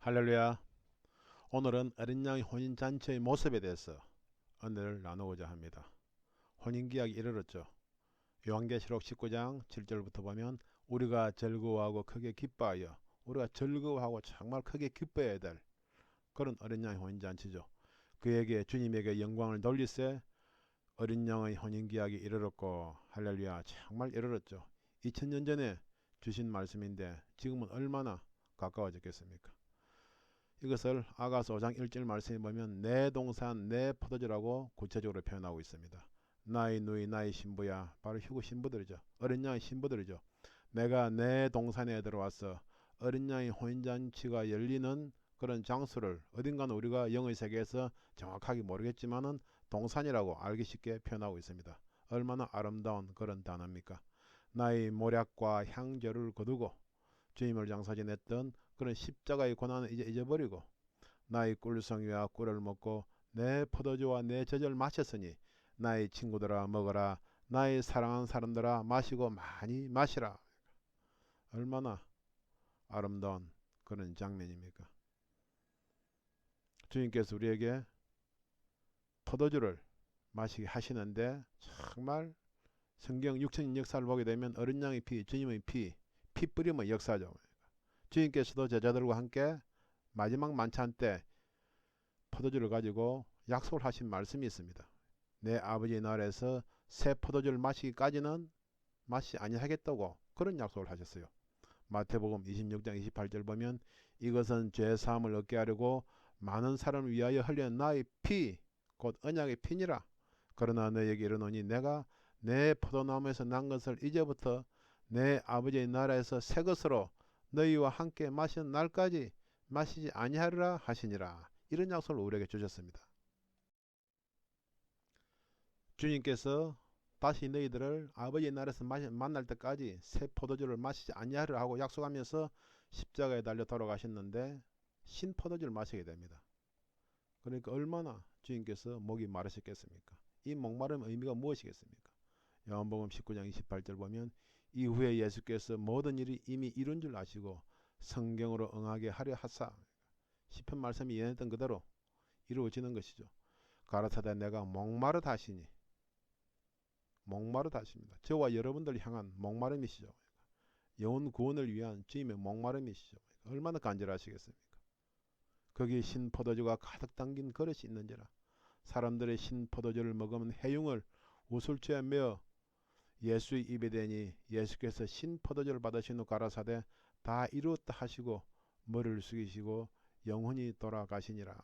할렐루야. 오늘은 어린 양의 혼인잔치의 모습에 대해서 은혜를 나누고자 합니다. 혼인기약이 이르렀죠. 요한계시록 19장 7절부터 보면 우리가 즐거워하고 크게 기뻐하여, 우리가 즐거워하고 정말 크게 기뻐해야 될 그런 어린 양의 혼인잔치죠. 그에게 주님에게 영광을 돌리세. 어린 양의 혼인기약이 이르렀고, 할렐루야, 정말 이르렀죠. 2000년 전에 주신 말씀인데 지금은 얼마나 가까워졌겠습니까? 이것을 아가서 5장 1절 말씀에 보면 내 동산 내 포도주라고 구체적으로 표현하고 있습니다. 나의 누이 나의 신부야, 바로 휴거 신부들이죠. 어린 양의 신부들이죠. 내가 내 동산에 들어와서 어린 양의 혼인잔치가 열리는 그런 장소를 어딘가는 우리가 영의 세계에서 정확하게 모르겠지만은 동산이라고 알기 쉽게 표현하고 있습니다. 얼마나 아름다운 그런 단어입니까? 나의 모략과 향조를 거두고 주님을 장사 지냈던 그런 십자가의 고난을 이제 잊어버리고 나의 꿀성이와 꿀을 먹고 내 포도주와 내 젖을 마셨으니 나의 친구들아 먹어라, 나의 사랑하는 사람들아 마시고 많이 마시라. 얼마나 아름다운 그런 장면입니까? 주님께서 우리에게 포도주를 마시게 하시는데 정말 성경 6천년 역사를 보게 되면 어린 양의 피, 주님의 피 뿌림의 역사죠. 주님께서도 제자들과 함께 마지막 만찬 때 포도주를 가지고 약속을 하신 말씀이 있습니다. 내 아버지의 나라에서 새 포도주를 마시기까지는 마시지 아니하겠다고 그런 약속을 하셨어요. 마태복음 26장 28절 보면 이것은 죄사함을 얻게 하려고 많은 사람을 위하여 흘리는 나의 피, 곧 언약의 피니라. 그러나 너에게 이르노니 내가 내 포도나무에서 난 것을 이제부터 내 아버지의 나라에서 새 것으로 너희와 함께 마시는 날까지 마시지 아니하리라 하시니라. 이런 약속을 우리에게 주셨습니다. 주님께서 다시 너희들을 아버지의 나라에서 만날 때까지 새 포도주를 마시지 아니하리라 하고 약속하면서 십자가에 달려 돌아가셨는데 신 포도주를 마시게 됩니다. 그러니까 얼마나 주님께서 목이 마르셨겠습니까? 이 목마름의 의미가 무엇이겠습니까? 요한복음 19장 28절 보면 이후에 예수께서 모든 일이 이미 이룬 줄 아시고 성경으로 응하게 하려 하사, 시편 말씀이 예언했던 그대로 이루어지는 것이죠. 가라사대 내가 목마르다 하시니, 목마르다 하십니다. 저와 여러분들 향한 목마름이시죠. 영혼 구원을 위한 주님의 목마름이시죠. 얼마나 간절하시겠습니까? 거기에 신 포도주가 가득 담긴 그릇이 있는지라. 사람들의 신 포도주를 먹으면 해융을 우술초에 메어 예수의 입에 대니 예수께서 신 포도주를 받으신 후 가라사대 다 이루었다 하시고 머리를 숙이시고 영혼이 돌아가시니라.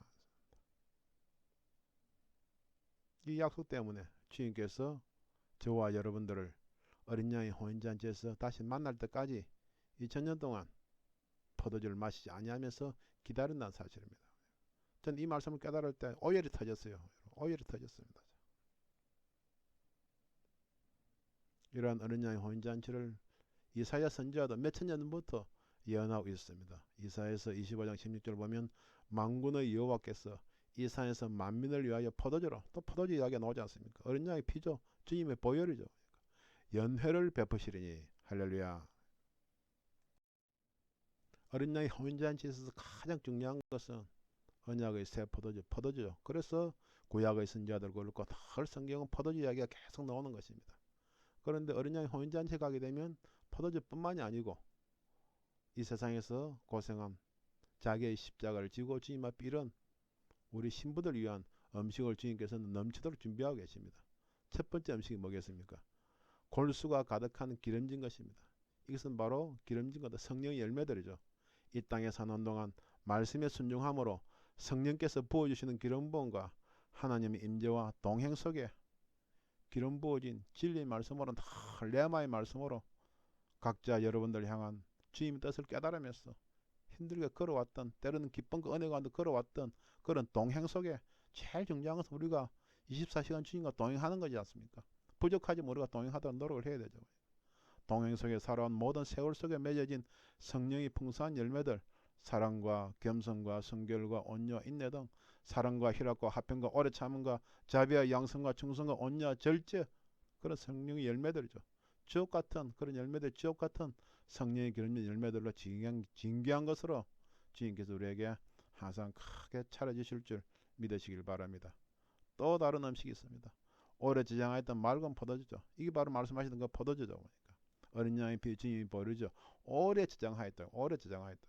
이 약속 때문에 주님께서 저와 여러분들을 어린 양의 혼인잔치에서 다시 만날 때까지 2000년 동안 포도주를 마시지 아니하면서 기다린다는 사실입니다. 전 이 말씀을 깨달을 때 오열이 터졌어요. 오열이 터졌습니다. 이러한 어린 양의 혼인잔치를 이사야 선지자도 몇천 년 전부터 예언하고 있었습니다. 이사야서 25장 16절 보면 만군의 여호와께서 이 산에서 만민을 위하여 포도주로, 또 포도주 이야기가 나오지 않습니까? 어린 양의 피죠. 주님의 보혈이죠. 연회를 베푸시리니. 할렐루야. 어린 양의 혼인잔치에 있어서 가장 중요한 것은 언약의 새 포도주죠. 그래서 구약의 선지자들 그렇고 늘 성경은 포도주 이야기가 계속 나오는 것입니다. 그런데 어린 양의 혼인잔치에 가게 되면 포도주뿐만이 아니고 이 세상에서 고생한 자기의 십자가를 지고 주님 앞에 이런 우리 신부들 위한 음식을 주님께서는 넘치도록 준비하고 계십니다. 첫 번째 음식이 뭐겠습니까? 골수가 가득한 기름진 것입니다. 이것은 바로 기름진 것도 성령의 열매들이죠. 이 땅에 사는 동안 말씀에 순종함으로 성령께서 부어주시는 기름 부음과 하나님의 임재와 동행 속에 기름 부어진 진리의 말씀으로 늘 레마의 말씀으로 각자 여러분들 향한 주님의 뜻을 깨달으면서 힘들게 걸어왔던, 때로는 기쁨과 은혜 가운데 걸어왔던 그런 동행 속에 제일 중요한 것은 우리가 24시간 주님과 동행하는 거지 않습니까? 부족하지만 우리가 동행하도록 노력을 해야 되죠. 동행 속에 살아온 모든 세월 속에 맺어진 성령의 풍성한 열매들, 사랑과 겸손과 순결과 온유와 인내 등 사랑과 희락과 화평과 오래 참음과 자비와 양성과 충성과 온유와 절제, 그런 성령의 열매들이죠. 주옥같은 그런 열매들, 주옥같은 성령의 기름진 열매들로 진귀한 것으로 주님께서 우리에게 항상 크게 차려주실 줄 믿으시길 바랍니다. 또 다른 음식이 있습니다. 오래 저장하였던 맑은 포도주죠. 이게 바로 말씀하시던 그 포도주죠. 보니까 어린 양의 피 주님이 버리죠. 오래 저장하였다. 오래 저장하였다.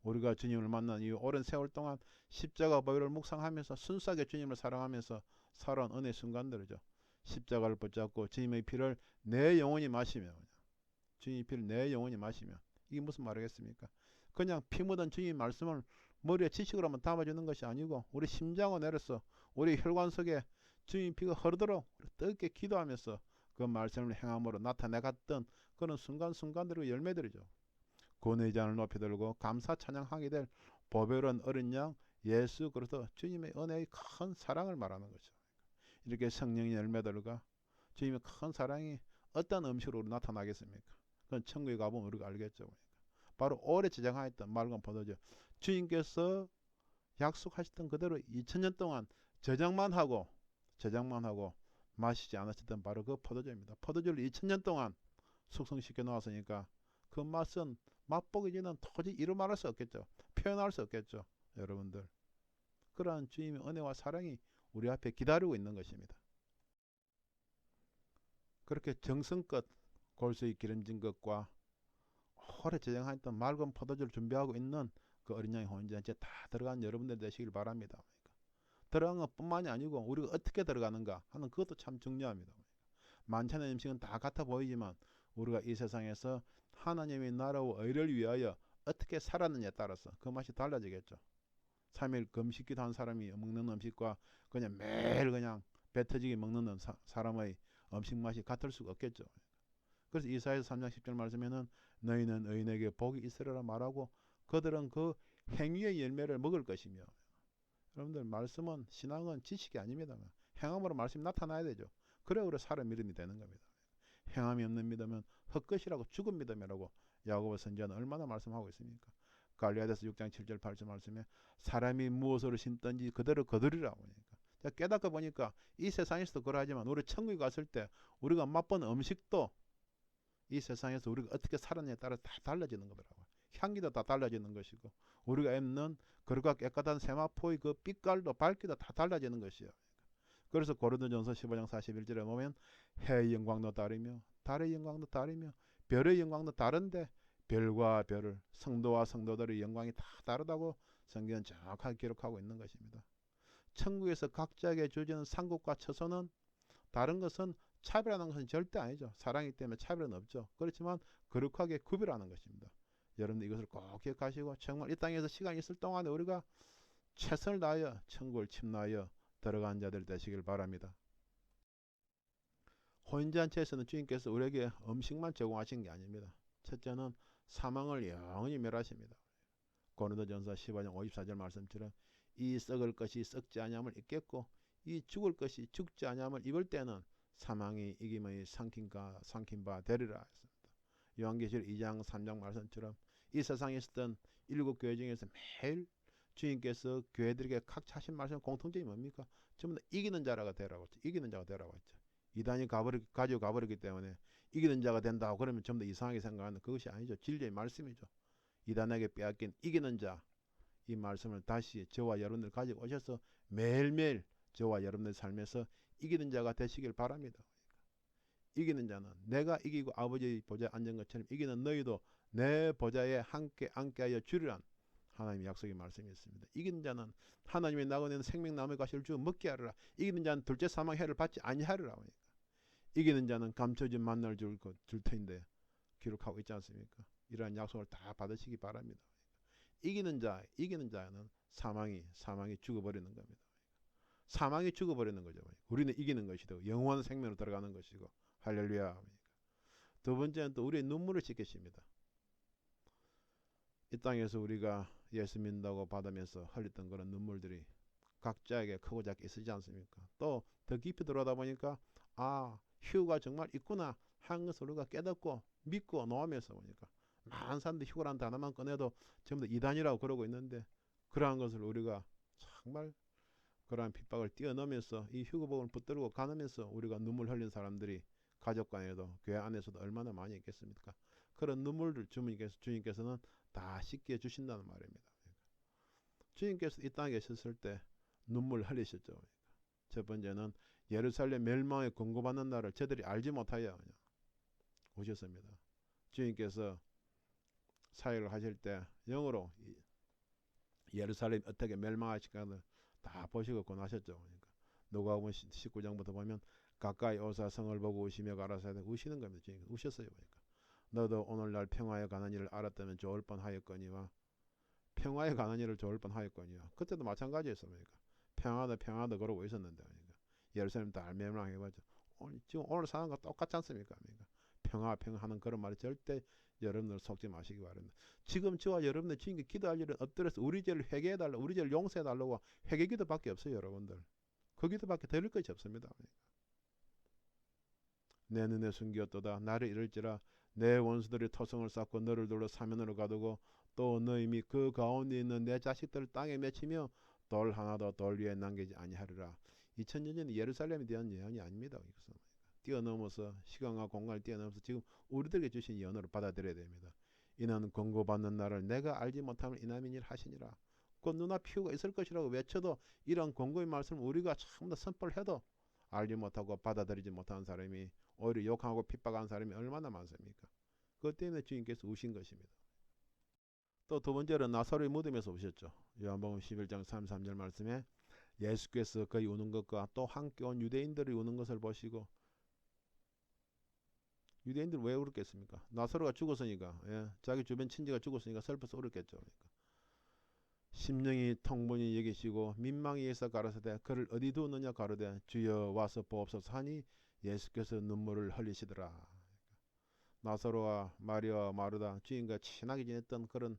우리가 주님을 만난 이후 오랜 세월 동안 십자가 보혈을 묵상하면서 순수하게 주님을 사랑하면서 살아온 은혜 순간들이죠. 십자가를 붙잡고 주님의 피를 내 영혼이 마시며, 주님의 피를 내 영혼이 마시며, 이게 무슨 말이겠습니까? 그냥 피 묻은 주님 말씀을 머리에 지식으로 한번 담아주는 것이 아니고 우리 심장을 내려서 우리 혈관 속에 주님 피가 흐르도록 뜨겁게 기도하면서 그 말씀을 행함으로 나타내갔던 그런 순간순간들의 열매들이죠. 구원의 잔을 높이 들고 감사 찬양하게 될 보배로운 어린 양 예수 그리스도 주님의 은혜의 큰 사랑을 말하는 거죠. 이렇게 성령의 열매들과 주님의 큰 사랑이 어떤 음식으로 나타나겠습니까? 그건 천국에 가보면 우리가 알겠죠. 바로 오래 저장하였던 맑은 포도주, 주님께서 약속하셨던 그대로 2000년 동안 저장만 하고 마시지 않으셨던 바로 그 포도주입니다. 포도주를 2000년 동안 숙성시켜 놓았으니까 그 맛은 맛보기 전에는 도저히 이루 말할 수 없겠죠. 표현할 수 없겠죠. 여러분들, 그러한 주님의 은혜와 사랑이 우리 앞에 기다리고 있는 것입니다. 그렇게 정성껏 골수에 기름진 것과 오래 저장했던 맑은 포도주를 준비하고 있는 그 어린 양의 혼인잔치에 다 들어간 여러분들 되시길 바랍니다. 들어간 것뿐만이 아니고 우리가 어떻게 들어가는가 하는 그것도 참 중요합니다. 만찬의 음식은 다 같아 보이지만 우리가 이 세상에서 하나님의 나라와 의를 위하여 어떻게 살았느냐에 따라서 그 맛이 달라지겠죠. 3일 금식기도 한 사람이 먹는 음식과 그냥 매일 그냥 배 터지게 먹는 사람의 음식 맛이 같을 수가 없겠죠. 그래서 이사야서 3장 10절 말씀에는 너희는 의인에게 복이 있으리라 말하고 그들은 그 행위의 열매를 먹을 것이며, 여러분들 말씀은 신앙은 지식이 아닙니다. 행함으로 말씀이 나타나야 되죠. 그래 우리 사람 믿음이 되는 겁니다. 행함이 없는 믿음은 헛것이라고 죽은 믿음이라고 야고보 선지자는 얼마나 말씀하고 있습니까? 갈라디아서 6장 7절 8절 말씀에 사람이 무엇으로 심든지 그대로 거두리라 보니까 깨닫고 보니까 이 세상에서도 그러하지만 우리 천국에 갔을 때 우리가 맛본 음식도 이 세상에서 우리가 어떻게 살았냐에 따라 다 달라지는 거더라고요. 향기도 다 달라지는 것이고 우리가 입는 그릇과 깨끗한 세마포의 그 빛깔도 밝기도 다 달라지는 것이요. 그래서 고린도전서 15장 41절에 보면 해의 영광도 다르며 달의 영광도 다르며 별의 영광도 다른데 별과 별을 성도와 성도들의 영광이 다 다르다고 성경은 정확하게 기록하고 있는 것입니다. 천국에서 각자에게 주어지는 상급과 처소는 다른 것은 차별하는 것은 절대 아니죠. 사랑이기 때문에 차별은 없죠. 그렇지만 거룩하게 구별하는 것입니다. 여러분들 이것을 꼭 기억하시고 정말 이 땅에서 시간이 있을 동안에 우리가 최선을 다하여 천국을 침노하여 들어간 자들 되시길 바랍니다. 혼인잔치에서는 주님께서 우리에게 음식만 제공하신 게 아닙니다. 첫째는 사망을 영원히 멸하십니다. 고린도전서 15장 54절 말씀처럼 이 썩을 것이 썩지 아니함을 입겠고 이 죽을 것이 죽지 아니함을 입을 때는 사망이 이김의 삼킨 바 되리라 했습니다. 요한계시록 2장 3장 말씀처럼 이 세상에 있었던 7교회 중에서 매일 주님께서 교회들에게 각자 하신 말씀 공통점이 뭡니까? 전부 다 이기는 자가 되라고 했죠. 이기는 자가 되라고 했죠. 이단이 가지고 가버리기 때문에 이기는 자가 된다고 그러면 전부 다 이상하게 생각하는 그것이 아니죠. 진리의 말씀이죠. 이단에게 빼앗긴 이기는 자, 이 말씀을 다시 저와 여러분들 가지고 오셔서 매일매일 저와 여러분들 삶에서 이기는 자가 되시길 바랍니다. 이기는 자는 내가 이기고 아버지의 보좌에 앉은 것처럼 이기는 너희도 내 보좌에 함께 앉게 하여 주리란 하나님의 약속의 말씀이 있습니다. 이기는 자는 하나님의 나그네는 생명나무의 가시를 주어 먹게 하리라. 이기는 자는 둘째 사망 해를 받지 아니하리라. 이기는 자는 감춰진 만나를 줄 터인데 기록하고 있지 않습니까? 이러한 약속을 다 받으시기 바랍니다. 이기는 자는 사망이 죽어버리는 겁니다. 사망이 죽어버리는 거죠. 우리는 이기는 것이고 영원한 생명으로 들어가는 것이고 할렐루야. 두 번째는 또 우리의 눈물을 씻기십니다. 이 땅에서 우리가 예수 믿는다고 받으면서 흘렸던 그런 눈물들이 각자에게 크고 작게 있지 않습니까? 또 더 깊이 들어오다 보니까 휴가 정말 있구나 하는 것을 우리가 깨닫고 믿고 노하면서 보니까 많은 사람들이 휴가라는 단어만 꺼내도 전부 다 이단이라고 그러고 있는데 그러한 것을 우리가 정말 그러한 핍박을 뛰어넘으면서 이 휴거복을 붙들고 가면서 우리가 눈물 흘린 사람들이 가족 간에도 교회 안에서도 얼마나 많이 있겠습니까? 그런 눈물을 주님께서는 다 씻겨 주신다는 말입니다. 주님께서 이 땅에 계셨을 때 눈물 흘리셨죠. 첫 번째는 예루살렘 멸망에 권고받는 날을 저들이 알지 못하여 그냥 오셨습니다. 주님께서 사역을 하실 때 영으로 예루살렘 어떻게 멸망하실까를 다 보시고 권하셨죠. 그러니까 누가복음 19장부터 보면 가까이 오사 성을 보고 우시며 가라사대 우시는 겁니다. 주님 우셨어요. 그러니까 너도 오늘날 평화에 관한 일을 알았다면 좋을 뻔하였거니와 평화에 관한 일을 좋을 뻔하였거니와 그때도 마찬가지였습니다. 그러니까 평화다 그러고 있었는데 그러니까 예루살렘 다 멸망해가지고 지금 오늘 상황과 똑같지 않습니까? 그러니까 평화하는 그런 말이 절대 여러분들 속지 마시기 바랍니다. 지금 저와 여러분들 주님께 기도할 일은 엎드려서 우리 죄를 회개해달라, 우리 죄를 용서해달라고 회개기도밖에 없어요. 여러분들 그 기도밖에 드릴 것이 없습니다. 내 눈에 숨겼도다 나를 잃을지라 내 원수들이 토성을 쌓고 너를 둘러 사면으로 가두고 또 너희 및 그 가운데 있는 내 자식들을 땅에 맺히며 돌 하나도 돌 위에 남기지 아니하리라. 2000년 전 예루살렘에 대한 예언이 아닙니다. 이것은 뛰어넘어서 시간과 공간을 뛰어넘어서 지금 우리들에게 주신 예언으로 받아들여야 됩니다. 이는 권고받는 날을 내가 알지 못하면 이남이니라 하시니라. 그 눈앞 피우가 있을 것이라고 외쳐도 이런 권고의 말씀을 우리가 전부 다 선포를 해도 알지 못하고 받아들이지 못하는 사람이 오히려 욕하고 핍박하는 사람이 얼마나 많습니까? 그것 때문에 주님께서 우신 것입니다. 또 두 번째로 나사로의 무덤에서 오셨죠. 요한복음 11장 33절 말씀에 예수께서 그의 우는 것과 또 함께 온 유대인들이 우는 것을 보시고 유대인들은 왜 울었겠습니까? 나사로가 죽었으니까 자기 주변 친지가 죽었으니까 슬퍼서 울었겠죠. 그러니까. 심령이 통분히 여기시고 민망히 여기서 가라사대 그를 어디 두느냐 가로되 주여 와서 보옵소서 하니 예수께서 눈물을 흘리시더라. 나사로와 마리아와 마르다 주님과 친하게 지냈던 그런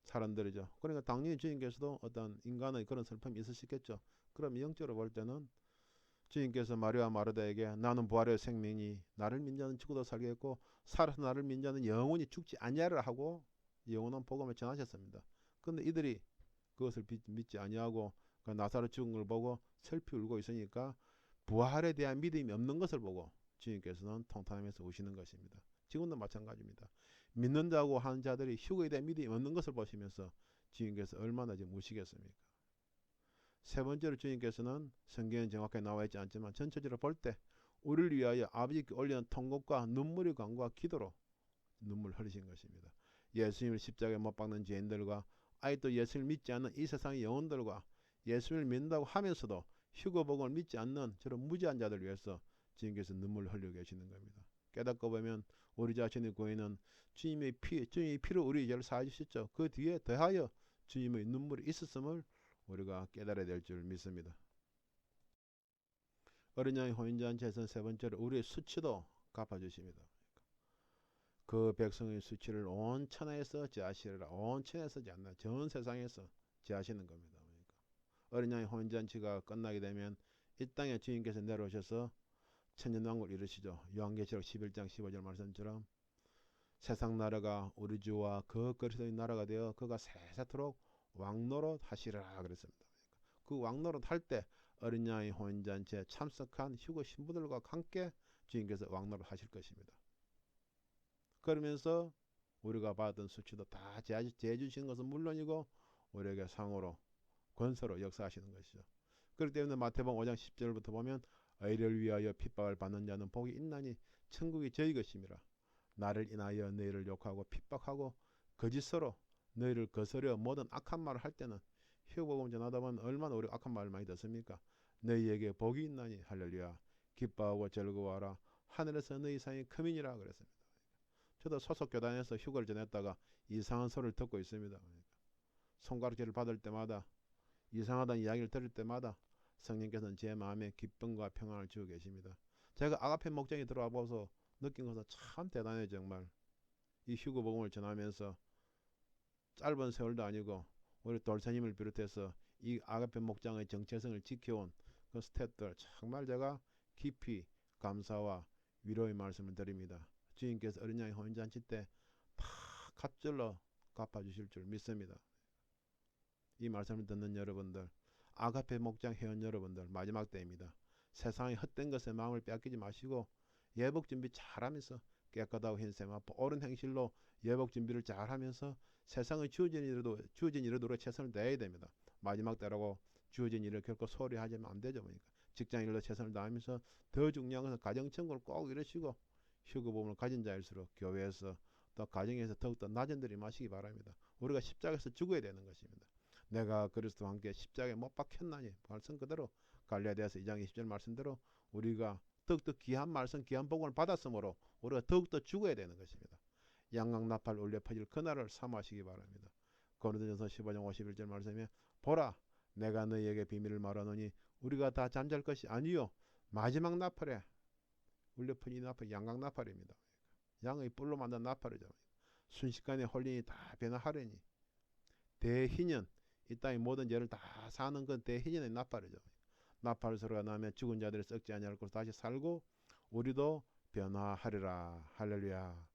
사람들이죠. 그러니까 당연히 주님께서도 어떤 인간의 그런 슬픔이 있으시겠죠. 그럼 영적으로 볼 때는 주님께서 마리아와 마르다에게 나는 부활의 생명이 나를 믿는 자는 죽어도 살겠고 살아서 나를 믿는 자는 영원히 죽지 아니하리라 하고 영원한 복음을 전하셨습니다. 그런데 이들이 그것을 믿지 아니하고 그 나사로 죽은 걸 보고 슬피 울고 있으니까 부활에 대한 믿음이 없는 것을 보고 주님께서는 통탄하면서 우시는 것입니다. 지금도 마찬가지입니다. 믿는다고 하는 자들이 휴거에 대한 믿음이 없는 것을 보시면서 주님께서 얼마나 지금 우시겠습니까? 세 번째로 주님께서는 성경에 정확하게 나와 있지 않지만 전체적으로 볼 때 우리를 위하여 아버지께 올리는 통곡과 눈물의 간구와 기도로 눈물 흘리신 것입니다. 예수님을 십자가에 못 박는 죄인들과 아직도 예수를 믿지 않는 이 세상의 영혼들과 예수를 믿는다고 하면서도 휴거복음을 믿지 않는 저런 무지한 자들 위해서 주님께서 눈물을 흘리고 계시는 겁니다. 깨닫고 보면 우리 자신의 구원은 주님의 피로 우리 죄를 사해 주셨죠. 그 뒤에 더하여 주님의 눈물이 있었음을 우리가 깨달아야 될 줄 믿습니다. 어린 양의 혼인잔치에서는 세 번째로 우리의 수치도 갚아주십니다. 그 백성의 수치를 온 천하에서 제하시리라. 온 천하에서 제한다. 전 세상에서 제하시는 겁니다. 그러니까 어린 양의 혼인잔치가 끝나게 되면 이 땅에 주님께서 내려오셔서 천년왕국을 이루시죠. 요한계시록 11장 15절 말씀처럼 세상 나라가 우리 주와 그 그리스도의 나라가 되어 그가 세세토록 왕노릇 하시리라 그랬습니다. 그 왕노릇 할 때 어린 양의 혼인잔치에 참석한 휴거 신부들과 함께 주님께서 왕노릇 하실 것입니다. 그러면서 우리가 받은 수치도 다 제해 주시는 것은 물론이고 우리에게 상으로 권세로 역사하시는 것이죠. 그렇기 때문에 마태복음 5장 10절부터 보면 의를 위하여 핍박을 받는 자는 복이 있나니 천국이 저희 것임이라. 나를 인하여 너희를 욕하고 핍박하고 거짓으로 너희를 거스려 모든 악한 말을 할 때는 휴거복음 전하다 보면 얼마나 우리가 악한 말을 많이 듣습니까? 너희에게 복이 있나니 할렐루야 기뻐하고 즐거워하라 하늘에서 너희 상이 크민이라 그랬습니다. 저도 소속 교단에서 휴거를 전했다가 이상한 소리를 듣고 있습니다. 손가락질을 받을 때마다 이상하다는 이야기를 들을 때마다 성령께서는 제 마음에 기쁨과 평안을 주고 계십니다. 제가 아가페 목장에 들어와 보서 느낀 것은 참 대단해요. 정말 이 휴거복음을 전하면서 짧은 세월도 아니고 우리 돌사님을 비롯해서 이 아가페 목장의 정체성을 지켜온 그 스태프들 정말 제가 깊이 감사와 위로의 말씀을 드립니다. 주님께서 어린 양의 혼인잔치 때 다 갑절로 갚아주실 줄 믿습니다. 이 말씀을 듣는 여러분들 아가페 목장 회원 여러분들 마지막 때입니다. 세상의 헛된 것에 마음을 빼앗기지 마시고 예복 준비 잘하면서 깨끗하고 흰 세마포 옳은 행실로 예복 준비를 잘하면서 세상에 주어진 일에도 최선을 다해야 됩니다. 마지막 때라고 주어진 일을 결코 소홀히 하면 안 되죠. 그러니까 직장 일로 최선을 다하면서 더 중요한 것은 가정천국을 꼭 이루시고 휴거복음을 가진 자일수록 교회에서 또 가정에서 더욱더 낮은 들이 마시기 바랍니다. 우리가 십자가에서 죽어야 되는 것입니다. 내가 그리스도와 함께 십자가에 못 박혔나니 말씀 그대로 갈라디아서 2장 20절 말씀대로 우리가 더욱더 귀한 말씀 귀한 복음을 받았으므로 우리가 더욱더 죽어야 되는 것입니다. 양강나팔 울려 퍼질 그날을 삼으시기 바랍니다. 고린도전서 15장 51절 말씀에 보라 내가 너희에게 비밀을 말하노니 우리가 다 잠잘 것이 아니요 마지막 나팔에 울려 퍼진 나팔 양강나팔입니다. 양의 뿔로 만든 나팔이죠. 순식간에 홀린이 다 변화하려니 대희년 이 땅의 모든 죄를 다 사는 건 대희년의 나팔이죠. 나팔 소리가 나면 죽은 자들이 썩지 아니할 것으로 다시 살고 우리도 변화하리라. 할렐루야.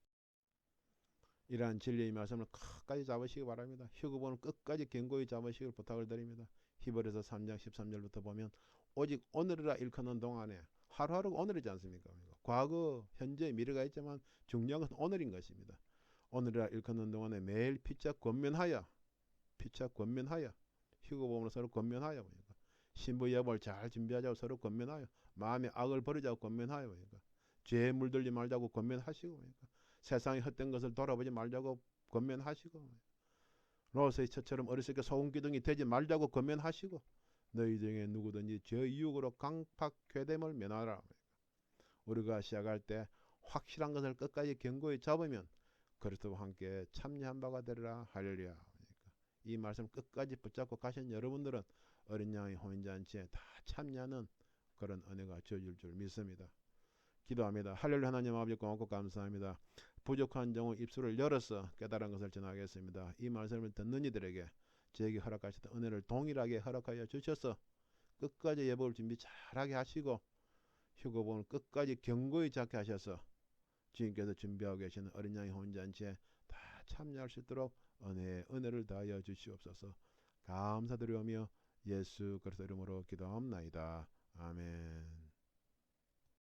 이러한 진리의 말씀을 끝까지 잡으시기 바랍니다. 휴거본을 끝까지 견고히 잡으시길 부탁을 드립니다. 히브리서 3장 13절부터 보면 오직 오늘이라 일컫는 동안에 하루하루가 오늘이지 않습니까? 과거, 현재, 미래가 있지만 중요한 것은 오늘인 것입니다. 오늘이라 일컫는 동안에 매일 피차 권면하여 휴거본으로 서로 권면하여 신부 여부를 잘 준비하자고 서로 권면하여 마음의 악을 버리자고 권면하여 죄에 물들지 말자고 권면하시고 세상의 헛된 것을 돌아보지 말자고 권면하시고 롯의 처처럼 어리석게 소금기둥이 되지 말자고 권면하시고 너희 중에 누구든지 죄 유혹으로 강팍괴됨을 면하라. 우리가 시작할 때 확실한 것을 끝까지 견고히 잡으면 그리스도와 함께 참여한 바가 되리라. 할렐루야. 이 말씀 끝까지 붙잡고 가신 여러분들은 어린 양의 혼인잔치에 다 참여하는 그런 은혜가 주어질 줄 믿습니다. 기도합니다. 할렐루야. 하나님 아버지 고맙고 감사합니다. 부족한 종의 입술을 열어서 깨달은 것을 전하겠습니다. 이 말씀을 듣는 이들에게 저에게 허락하셨던 은혜를 동일하게 허락하여 주셔서 끝까지 예복을 준비 잘하게 하시고 휴거복음을 끝까지 견고히 잡게 하셔서 주님께서 준비하고 계시는 어린 양의 혼인잔치에 다 참여할 수 있도록 은혜를 다하여 주시옵소서. 감사드리오며 예수 그리스도 이름으로 기도합나이다. 아멘.